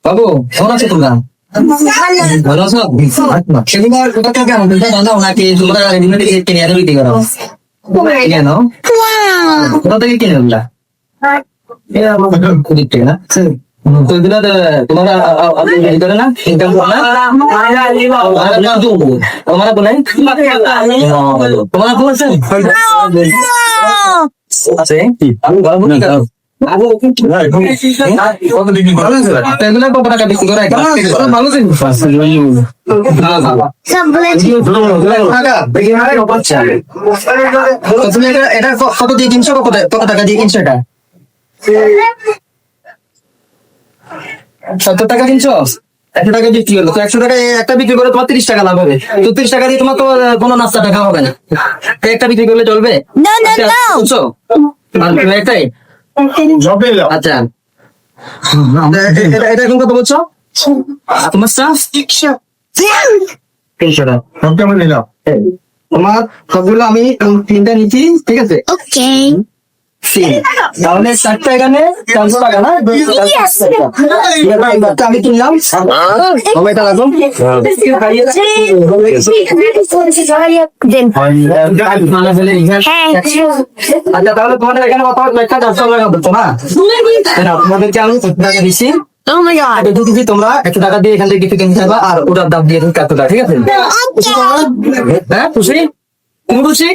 বাবু কেমন আছো তোমরা? ভালো আছো? সেগুলো কোথা থেকে আনো? তোমরা বানাও নাকি তোমরা রেডিমেড কিনে আনো বিক্রি করো? কেন? কোথা থেকে কিনে আনলা? দিক থেকে না? তো এগুলো তোমার রেডি করে না? ইনকাম করো না? তোমার আপু নাই? তোমার আপু আছে? আছে? আমি গরম কি করো? এগুলো কত টাকা বিক্রি করে? ভালো জিনিস। তুমি এটা কত দিয়ে কিনছো? কত টাকা দিয়ে কিনছো এটা? 70 টাকা কিনছো? 100 টাকা বিক্রি হলো তো 100 টাকা একটা বিক্রি করে তোমার 30 টাকা লাভ হবে। তো 30 টাকা দিয়ে তোমার তো কোনো নাস্তা টাকা হবে না, একটা বিক্রি করলে চলবে? বুঝছো? আর একটাই আচ্ছা, এটা এখন কত বলছো? তোমার স্টাফ 300 টাকা। তোমার সবগুলো আমি 3টা নিচ্ছি, ঠিক আছে? তাহলে 4টা এখানে 400 টাকা না? আমি কিনলাম, এটা রাখুন। আচ্ছা তাহলে তোমাদের এখানে কথা একটা 400 টাকা দিচ্ছ না? তোমাদেরকে আমি 50 টাকা দিচ্ছি। তোমরা 100 টাকা দিয়ে এখান থেকে কিছু কিনতে পারবা, আর ওটার দাম দিয়ে তুমি 400 টাকা, ঠিক আছে? হ্যাঁ খুশি? তুমি খুশি?